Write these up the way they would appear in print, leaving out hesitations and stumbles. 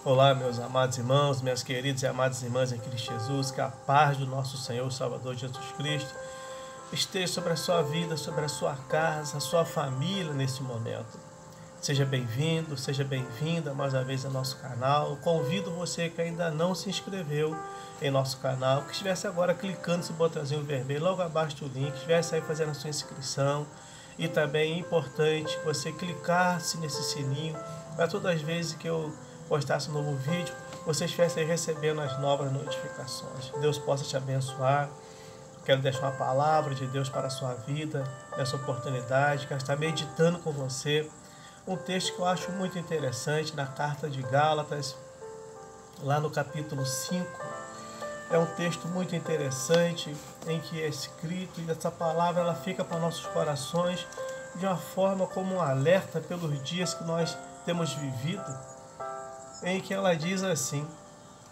Olá, meus amados irmãos, minhas queridas e amadas irmãs em Cristo Jesus, que a paz do nosso Senhor e Salvador Jesus Cristo esteja sobre a sua vida, sobre a sua casa, a sua família nesse momento. Seja bem-vindo, seja bem-vinda mais uma vez ao nosso canal. Convido você que ainda não se inscreveu em nosso canal, que estivesse agora clicando nesse botãozinho vermelho logo abaixo do link, estivesse aí fazendo a sua inscrição. E também é importante você clicar-se nesse sininho para todas as vezes que eu postasse um novo vídeo, você estivesse aí recebendo as novas notificações. Deus possa te abençoar. Quero deixar uma palavra de Deus para a sua vida, nessa oportunidade. Quero estar meditando com você um texto que eu acho muito interessante, na carta de Gálatas, lá no capítulo 5. É um texto muito interessante, em que é escrito, e essa palavra ela fica para nossos corações de uma forma como um alerta pelos dias que nós temos vivido, em que ela diz assim,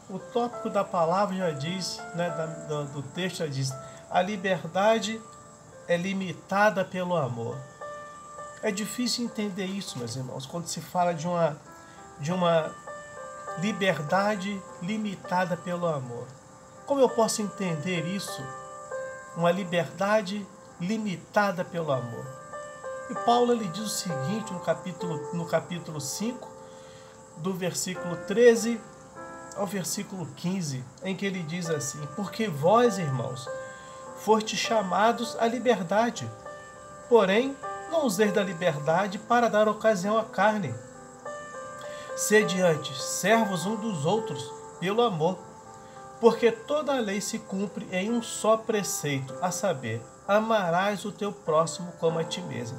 o tópico da palavra já diz, do texto já diz, a liberdade é limitada pelo amor. É difícil entender isso, meus irmãos, quando se fala de uma liberdade limitada pelo amor. Como eu posso entender isso? Uma liberdade limitada pelo amor. E Paulo ele diz o seguinte no capítulo 5, do versículo 13 ao versículo 15, em que ele diz assim, porque vós, irmãos, fostes chamados à liberdade, porém, não useis da liberdade para dar ocasião à carne. Sede antes servos uns dos outros pelo amor, porque toda a lei se cumpre em um só preceito, a saber, amarás o teu próximo como a ti mesmo.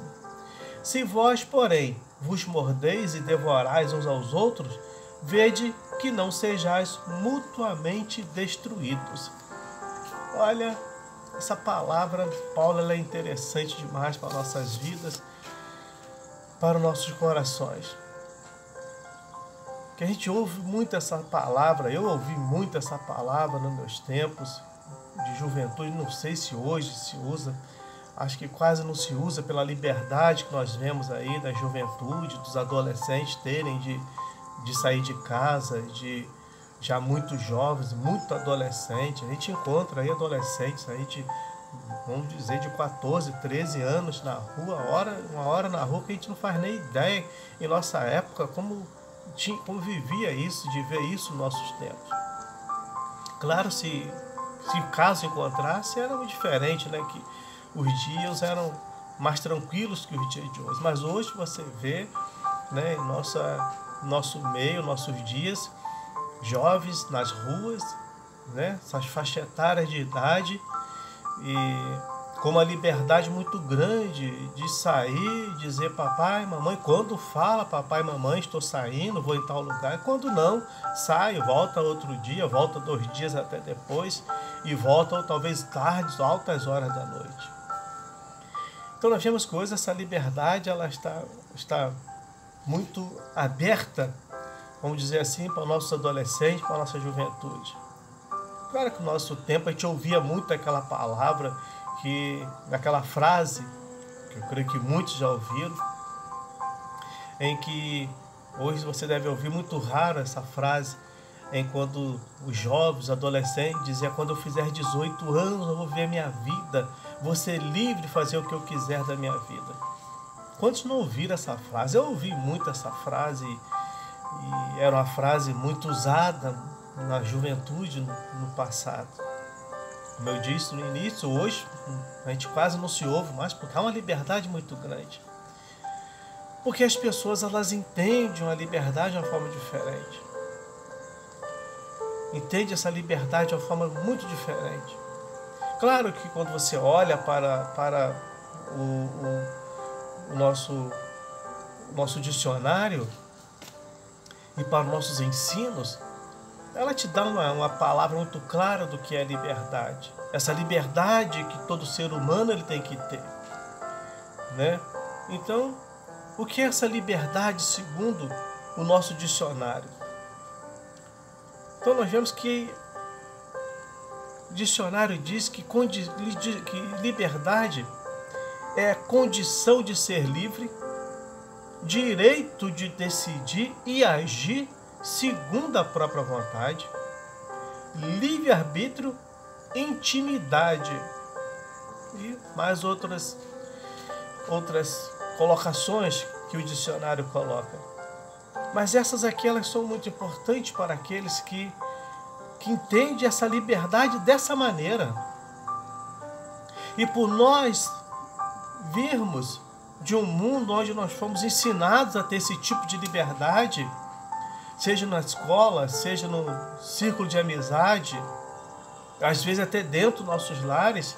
Se vós, porém, vos mordeis e devorais uns aos outros, vede que não sejais mutuamente destruídos. Olha, essa palavra de Paulo ela é interessante demais para nossas vidas, para os nossos corações. Que a gente ouve muito essa palavra, eu ouvi muito essa palavra nos meus tempos de juventude, não sei se hoje se usa, acho que quase não se usa pela liberdade que nós vemos aí da juventude, dos adolescentes terem de sair de casa, de já muito jovens, muito adolescentes. A gente encontra aí adolescentes aí de, vamos dizer, de 14, 13 anos na rua, uma hora na rua que a gente não faz nem ideia em nossa época como vivia isso, de ver isso nos nossos tempos. Claro, se caso encontrasse, era muito diferente, né? Que os dias eram mais tranquilos que os dias de hoje. Mas hoje você vê, né, em nosso meio, nossos dias, jovens nas ruas, né, essas faixas etárias de idade, e com uma liberdade muito grande de sair, dizer papai, mamãe, quando fala papai, mamãe, estou saindo, vou em tal lugar, e quando não, sai, volta outro dia, volta 2 dias até depois, e volta ou talvez tarde, altas horas da noite. Então nós vemos que hoje essa liberdade ela está muito aberta, vamos dizer assim, para os nossos adolescentes, para a nossa juventude. Claro que no nosso tempo a gente ouvia muito aquela palavra, aquela frase, que eu creio que muitos já ouviram, em que hoje você deve ouvir muito raro essa frase, em quando os jovens, os adolescentes diziam, quando eu fizer 18 anos eu vou ver a minha vida, vou ser livre de fazer o que eu quiser da minha vida. Quantos não ouviram essa frase? Eu ouvi muito essa frase, e era uma frase muito usada na juventude no passado. Como eu disse no início, hoje a gente quase não se ouve mais, porque há uma liberdade muito grande. Porque as pessoas elas entendem a liberdade de uma forma diferente. Entende essa liberdade de uma forma muito diferente. Claro que quando você olha para o nosso dicionário e para os nossos ensinos, ela te dá uma palavra muito clara do que é liberdade. Essa liberdade que todo ser humano ele tem que ter, né? Então, o que é essa liberdade segundo o nosso dicionário? Então nós vemos que o dicionário diz que liberdade é a condição de ser livre, direito de decidir e agir segundo a própria vontade, livre-arbítrio, intimidade e mais outras colocações que o dicionário coloca. Mas essas aqui, elas são muito importantes para aqueles que entendem essa liberdade dessa maneira. E por nós virmos de um mundo onde nós fomos ensinados a ter esse tipo de liberdade, seja na escola, seja no círculo de amizade, às vezes até dentro dos nossos lares,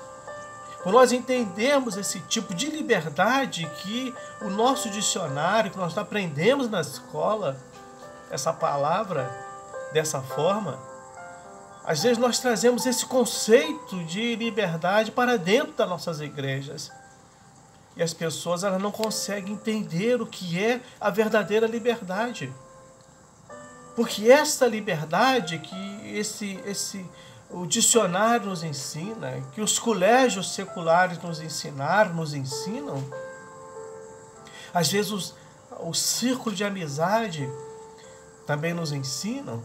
por nós entendermos esse tipo de liberdade que o nosso dicionário, que nós aprendemos na escola, essa palavra dessa forma, às vezes nós trazemos esse conceito de liberdade para dentro das nossas igrejas. E as pessoas, elas não conseguem entender o que é a verdadeira liberdade. Porque essa liberdade que o dicionário nos ensina, que os colégios seculares nos ensinam, às vezes o círculo de amizade também nos ensinam,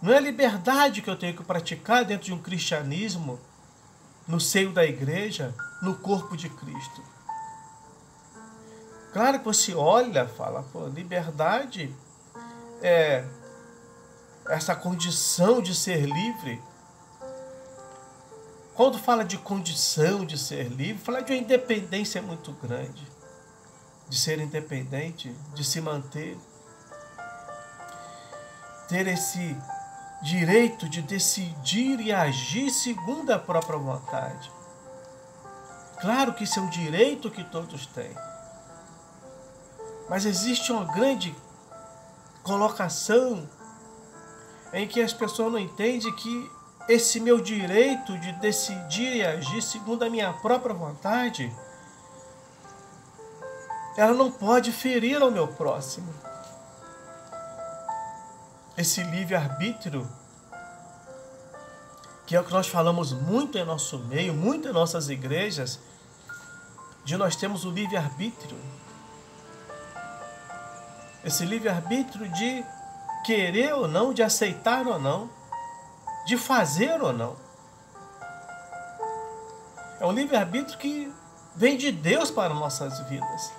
não é a liberdade que eu tenho que praticar dentro de um cristianismo, no seio da igreja, no corpo de Cristo. Claro que você olha, fala, liberdade é essa condição de ser livre. Quando fala de condição de ser livre, fala de uma independência muito grande, de ser independente, de se manter, ter esse direito de decidir e agir segundo a própria vontade. Claro que isso é um direito que todos têm, mas existe uma grande colocação em que as pessoas não entendem que esse meu direito de decidir e agir segundo a minha própria vontade, ela não pode ferir ao meu próximo. Esse livre-arbítrio, que é o que nós falamos muito em nosso meio, muito em nossas igrejas, de nós temos o livre-arbítrio. Esse livre-arbítrio de querer ou não, de aceitar ou não, de fazer ou não. É um livre-arbítrio que vem de Deus para nossas vidas.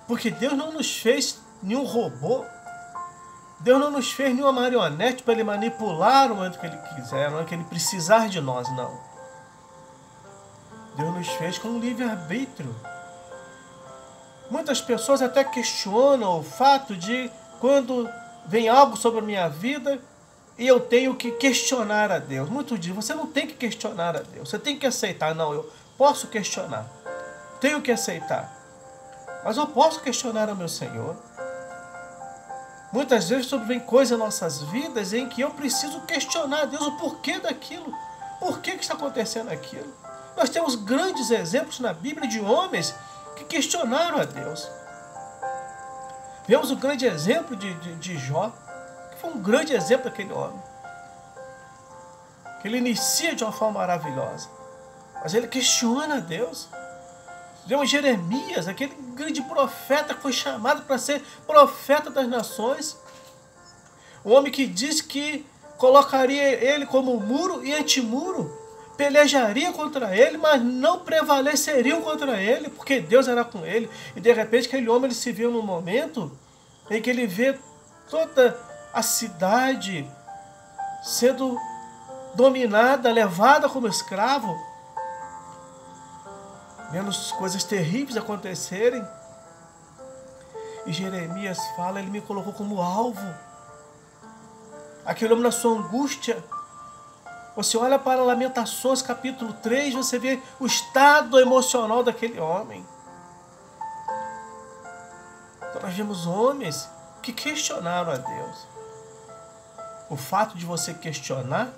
Porque Deus não nos fez nenhum robô. Deus não nos fez nenhuma marionete para Ele manipular no momento que Ele quiser, no momento que Ele precisar de nós, não. Deus nos fez com um livre-arbítrio. Muitas pessoas até questionam o fato de quando vem algo sobre a minha vida e eu tenho que questionar a Deus. Muitos dizem, você não tem que questionar a Deus, você tem que aceitar. Não, eu posso questionar, tenho que aceitar, mas eu posso questionar o meu Senhor. Muitas vezes vem coisas em nossas vidas em que eu preciso questionar a Deus o porquê daquilo. Por que está acontecendo aquilo? Nós temos grandes exemplos na Bíblia de homens que questionaram a Deus. Vemos o grande exemplo de Jó, que foi um grande exemplo daquele homem. Que ele inicia de uma forma maravilhosa, mas ele questiona a Deus. Vemos Jeremias, aquele grande profeta que foi chamado para ser profeta das nações. O homem que diz que colocaria ele como muro e antimuro, pelejaria contra ele, mas não prevaleceriam contra ele, porque Deus era com ele. E de repente aquele homem ele se viu num momento em que ele vê toda a cidade sendo dominada, levada como escravo, vendo coisas terríveis acontecerem. E Jeremias fala, ele me colocou como alvo. Aquele homem na sua angústia. Você olha para Lamentações capítulo 3, você vê o estado emocional daquele homem. Então nós vemos homens que questionaram a Deus. O fato de você questionar,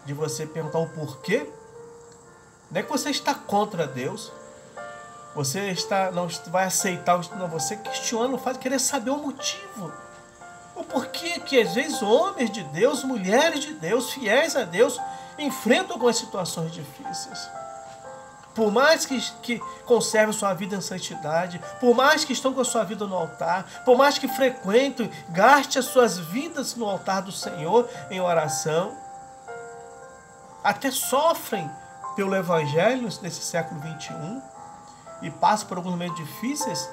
de você perguntar o porquê, não é que você está contra Deus, você não vai aceitar, não, você questiona o fato de querer saber o motivo. O porquê que às vezes homens de Deus, mulheres de Deus, fiéis a Deus, enfrentam algumas situações difíceis. por mais que conservem sua vida em santidade, por mais que estão com a sua vida no altar, por mais que frequentem, gastem as suas vidas no altar do Senhor em oração, até sofrem pelo Evangelho nesse século 21 e passam por alguns momentos difíceis.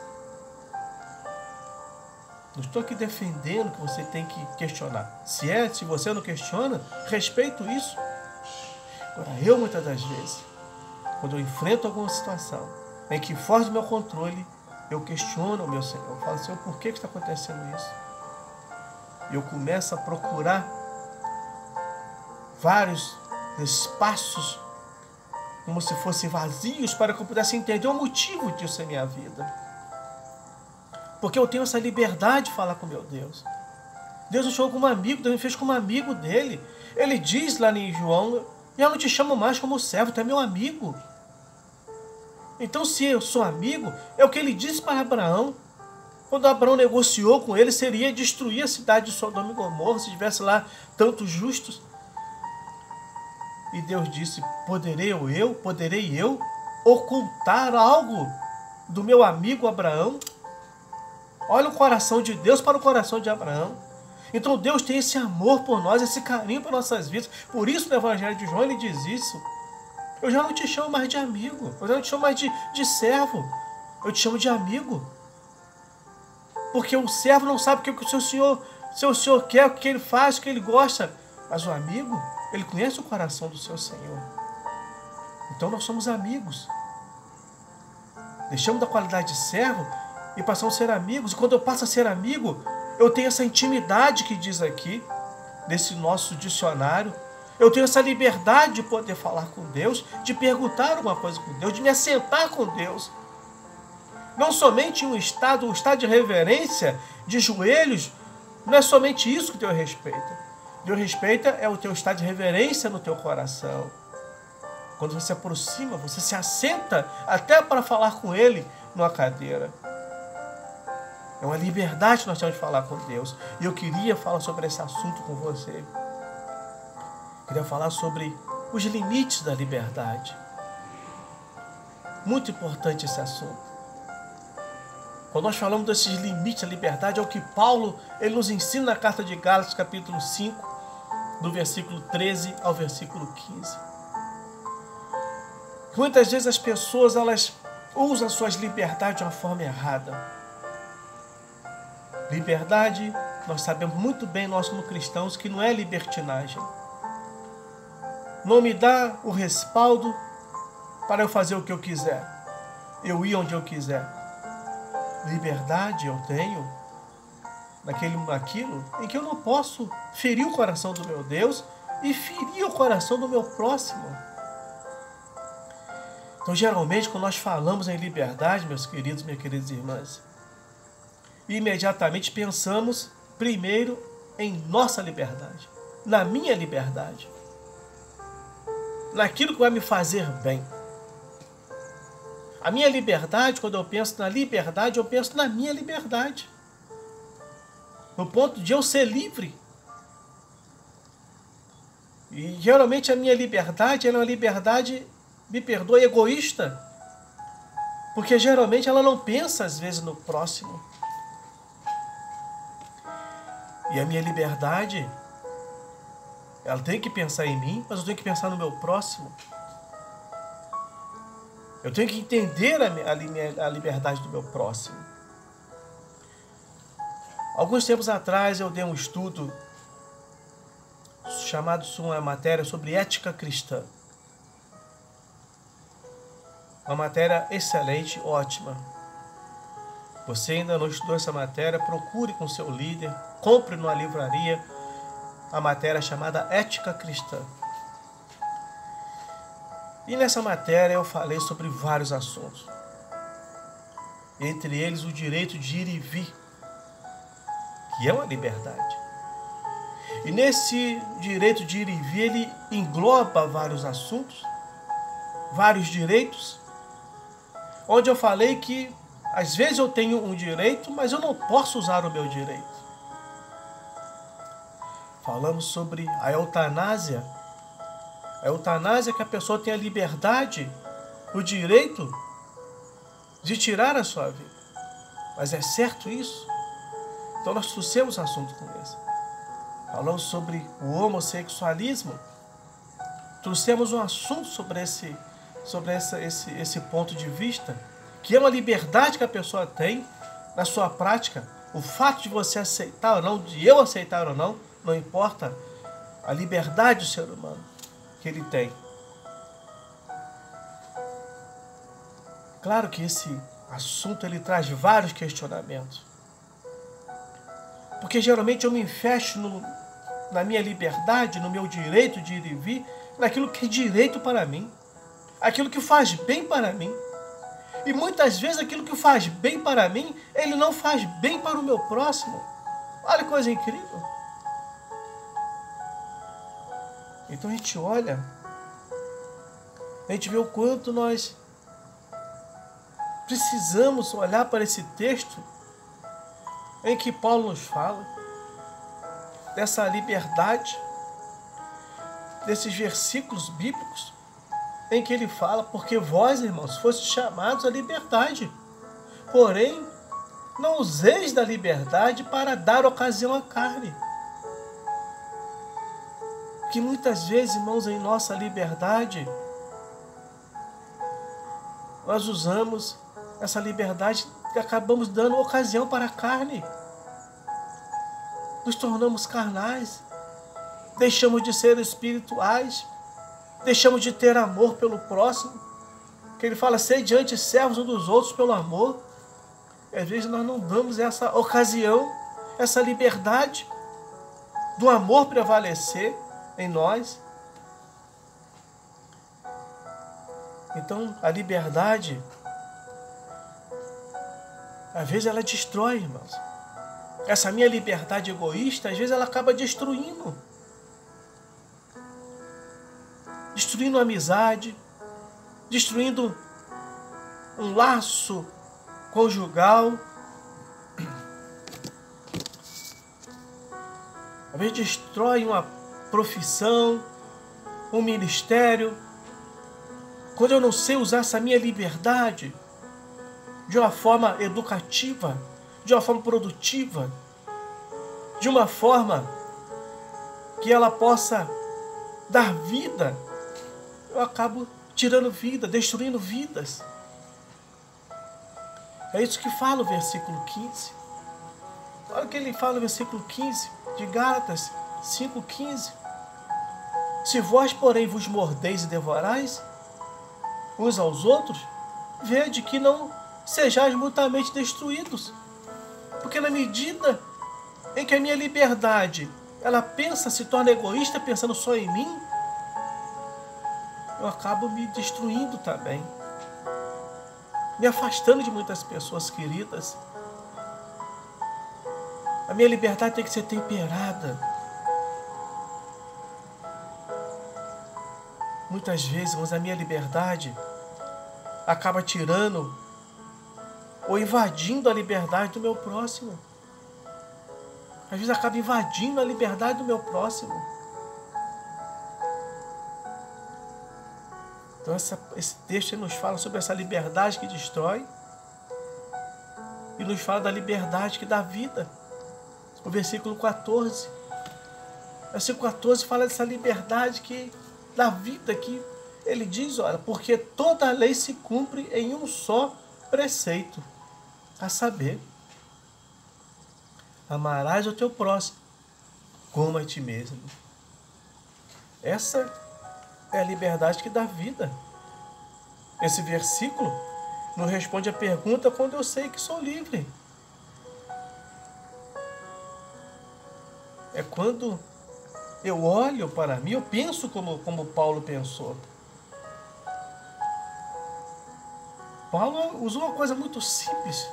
Não estou aqui defendendo que você tem que questionar. Se você não questiona, respeito isso. Agora, eu muitas das vezes, quando eu enfrento alguma situação em que foge do meu controle, eu questiono o meu Senhor. Eu falo, Senhor, por que está acontecendo isso? Eu começo a procurar vários espaços como se fossem vazios para que eu pudesse entender o motivo disso em minha vida. Porque eu tenho essa liberdade de falar com meu Deus. Deus me chamou como amigo, Deus me fez como amigo dele. Ele diz lá em João, eu não te chamo mais como servo, tu é meu amigo. Então, se eu sou amigo, é o que ele disse para Abraão. Quando Abraão negociou com ele, seria destruir a cidade de Sodoma e Gomorra, se tivesse lá tantos justos. E Deus disse, poderei eu ocultar algo do meu amigo Abraão? Olha o coração de Deus para o coração de Abraão. Então Deus tem esse amor por nós, esse carinho por nossas vidas. Por isso no Evangelho de João ele diz isso. Eu já não te chamo mais de amigo, eu já não te chamo mais de servo, eu te chamo de amigo. Porque o servo não sabe o que o seu senhor quer, o que ele faz, o que ele gosta. Mas o amigo, ele conhece o coração do seu Senhor. Então nós somos amigos. Deixamos da qualidade de servo e passamos a ser amigos. E quando eu passo a ser amigo, eu tenho essa intimidade que diz aqui, nesse nosso dicionário. Eu tenho essa liberdade de poder falar com Deus, de perguntar alguma coisa com Deus, de me assentar com Deus. Não somente em um estado de reverência, de joelhos, não é somente isso que Deus respeita. Deus respeita é o teu estado de reverência no teu coração. Quando você se aproxima, você se assenta até para falar com Ele numa cadeira. É uma liberdade que nós temos de falar com Deus. E eu queria falar sobre esse assunto com você. Queria falar sobre os limites da liberdade. Muito importante esse assunto. Quando nós falamos desses limites da liberdade, é o que Paulo ele nos ensina na carta de Gálatas, capítulo 5, do versículo 13 ao versículo 15. Muitas vezes as pessoas elas usam suas liberdades de uma forma errada. Liberdade, nós sabemos muito bem, nós como cristãos, que não é libertinagem. Não me dá o respaldo para eu fazer o que eu quiser. Eu ir onde eu quiser. Liberdade eu tenho naquilo em que eu não posso ferir o coração do meu Deus e ferir o coração do meu próximo. Então, geralmente, quando nós falamos em liberdade, meus queridos, minhas queridas irmãs, imediatamente pensamos primeiro em nossa liberdade, na minha liberdade, naquilo que vai me fazer bem. A minha liberdade, quando eu penso na liberdade, eu penso na minha liberdade. No ponto de eu ser livre. E geralmente a minha liberdade ela é uma liberdade, me perdoe, egoísta. Porque geralmente ela não pensa às vezes no próximo. E a minha liberdade, ela tem que pensar em mim, mas eu tenho que pensar no meu próximo. Eu tenho que entender a liberdade do meu próximo. Alguns tempos atrás eu dei um estudo chamado uma matéria sobre ética cristã. Uma matéria excelente, ótima. Você ainda não estudou essa matéria, procure com seu líder, compre numa livraria a matéria chamada Ética Cristã. E nessa matéria eu falei sobre vários assuntos. Entre eles o direito de ir e vir, que é uma liberdade. E nesse direito de ir e vir, ele engloba vários assuntos, vários direitos, onde eu falei que às vezes eu tenho um direito, mas eu não posso usar o meu direito. Falamos sobre a eutanásia. A eutanásia é que a pessoa tem a liberdade, o direito de tirar a sua vida. Mas é certo isso? Então nós trouxemos um assunto como esse. Falamos sobre o homossexualismo. Trouxemos um assunto sobre esse ponto de vista, que é uma liberdade que a pessoa tem na sua prática. O fato de você aceitar ou não, de eu aceitar ou não, não importa a liberdade do ser humano que ele tem. Claro que esse assunto ele traz vários questionamentos. Porque geralmente eu me fecho na minha liberdade, no meu direito de ir e vir, naquilo que é direito para mim, aquilo que faz bem para mim. E muitas vezes aquilo que faz bem para mim, ele não faz bem para o meu próximo. Olha que coisa incrível. Então a gente olha, a gente vê o quanto nós precisamos olhar para esse texto em que Paulo nos fala dessa liberdade, desses versículos bíblicos em que ele fala, porque vós, irmãos, fostes chamados à liberdade, porém não useis da liberdade para dar ocasião à carne. Que muitas vezes, irmãos, em nossa liberdade, nós usamos essa liberdade e acabamos dando ocasião para a carne. Nos tornamos carnais, deixamos de ser espirituais, deixamos de ter amor pelo próximo, que ele fala, sede antes servos uns dos outros pelo amor. E às vezes nós não damos essa ocasião, essa liberdade do amor prevalecer em nós. Então a liberdade, às vezes ela destrói, irmãos. Essa minha liberdade egoísta, às vezes ela acaba destruindo a amizade, destruindo um laço conjugal. Às vezes destrói uma profissão, um ministério. Quando eu não sei usar essa minha liberdade de uma forma educativa, de uma forma produtiva, de uma forma que ela possa dar vida, eu acabo tirando vida, destruindo vidas. É isso que fala o versículo 15. Olha o que ele fala no versículo 15 de Gálatas 5,15. Se vós, porém, vos mordeis e devorais uns aos outros, vede que não sejais mutuamente destruídos. Porque na medida em que a minha liberdade, ela se torna egoísta, pensando só em mim, eu acabo me destruindo também, me afastando de muitas pessoas queridas. A minha liberdade tem que ser temperada. Muitas vezes, mas a minha liberdade acaba tirando ou invadindo a liberdade do meu próximo. Às vezes acaba invadindo a liberdade do meu próximo. Então esse texto nos fala sobre essa liberdade que destrói e nos fala da liberdade que dá vida. O versículo 14. O versículo 14 fala dessa liberdade que dá vida, que ele diz, olha, porque toda a lei se cumpre em um só preceito, a saber, amarás o teu próximo como a ti mesmo. Essa é a liberdade que dá vida. Esse versículo nos responde a pergunta quando eu sei que sou livre. É quando eu olho para mim, eu penso como Paulo pensou. Paulo usou uma coisa muito simples.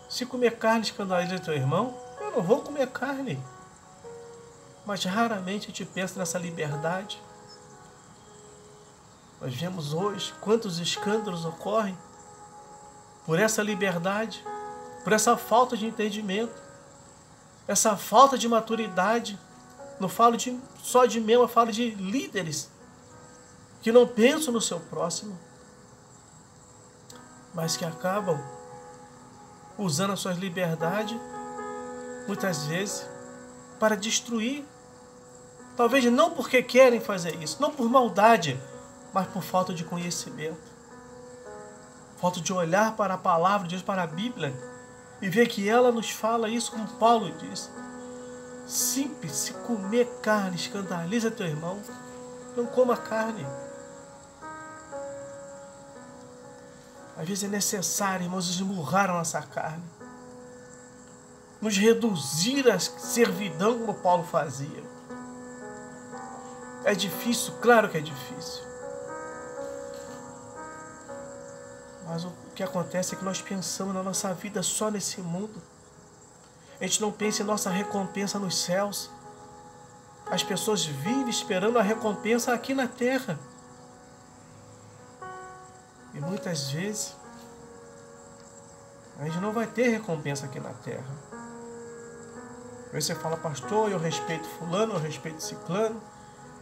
Se comer carne escandaliza teu irmão, eu não vou comer carne. Mas raramente a gente pensa nessa liberdade. Nós vemos hoje quantos escândalos ocorrem por essa liberdade, por essa falta de entendimento, essa falta de maturidade. Não falo só de mim, eu falo de líderes que não pensam no seu próximo, mas que acabam usando as suas liberdades, muitas vezes, para destruir. Talvez não porque querem fazer isso, não por maldade, mas por falta de conhecimento. Falta de olhar para a palavra de Deus, para a Bíblia, e ver que ela nos fala isso, como Paulo diz. Simples, se comer carne escandaliza teu irmão, não coma carne. Às vezes é necessário, irmãos, esmurrar a nossa carne, nos reduzir a servidão como Paulo fazia. É difícil, claro que é difícil. Mas o que acontece é que nós pensamos na nossa vida só nesse mundo. A gente não pensa em nossa recompensa nos céus. As pessoas vivem esperando a recompensa aqui na terra. E muitas vezes a gente não vai ter recompensa aqui na terra. Aí você fala, pastor, eu respeito fulano, eu respeito ciclano.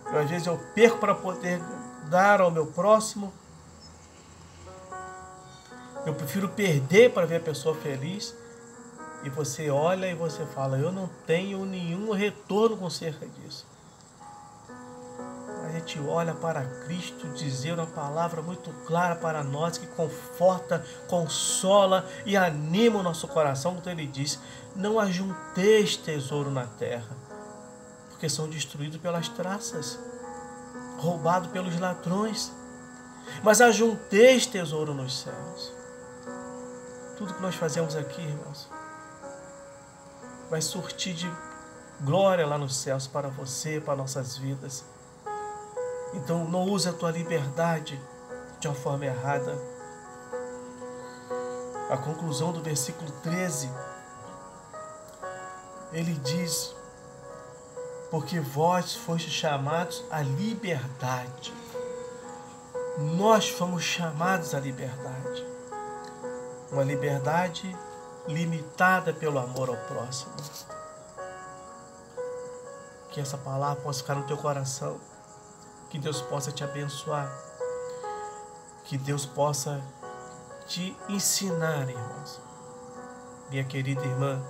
Às vezes eu perco para poder dar ao meu próximo. Eu prefiro perder para ver a pessoa feliz. E você olha e você fala, eu não tenho nenhum retorno com cerca disso. A gente olha para Cristo dizer uma palavra muito clara para nós, que conforta, consola e anima o nosso coração, quando Ele diz, não ajunteis tesouro na terra, porque são destruídos pelas traças, roubados pelos ladrões, mas ajunteis tesouro nos céus. Tudo que nós fazemos aqui, irmãos, vai surtir de glória lá nos céus para você, para nossas vidas. Então não use a tua liberdade de uma forma errada. A conclusão do versículo 13, ele diz, porque vós fostes chamados à liberdade. Nós fomos chamados à liberdade. Uma liberdade limitada pelo amor ao próximo. Que essa palavra possa ficar no teu coração. Que Deus possa te abençoar. Que Deus possa te ensinar, irmãos. Minha querida irmã,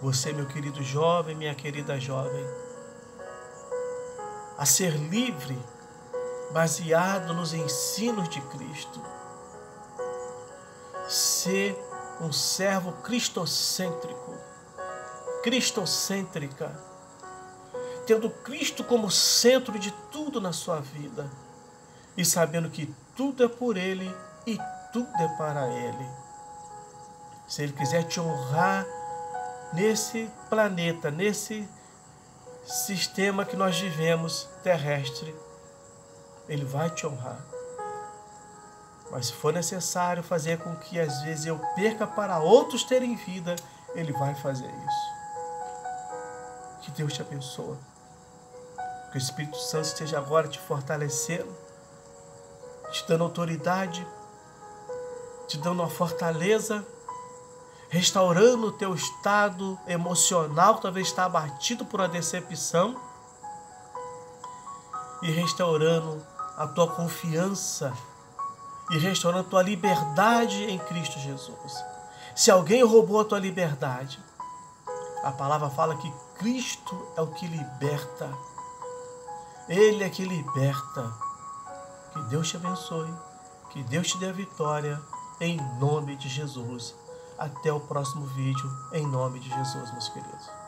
você, meu querido jovem, minha querida jovem, a ser livre, baseado nos ensinos de Cristo. Ser um servo cristocêntrico, cristocêntrica, tendo Cristo como centro de tudo na sua vida e sabendo que tudo é por Ele e tudo é para Ele. Se Ele quiser te honrar nesse planeta, nesse sistema que nós vivemos terrestre, Ele vai te honrar. Mas se for necessário fazer com que às vezes eu perca para outros terem vida, Ele vai fazer isso. Que Deus te abençoe. Que o Espírito Santo esteja agora te fortalecendo, te dando autoridade, te dando uma fortaleza, restaurando o teu estado emocional, que talvez está abatido por uma decepção, e restaurando a tua confiança, e restaurando a tua liberdade em Cristo Jesus. Se alguém roubou a tua liberdade, a palavra fala que Cristo é o que liberta. Ele é que liberta. Que Deus te abençoe, que Deus te dê a vitória, em nome de Jesus. Até o próximo vídeo, em nome de Jesus, meus queridos.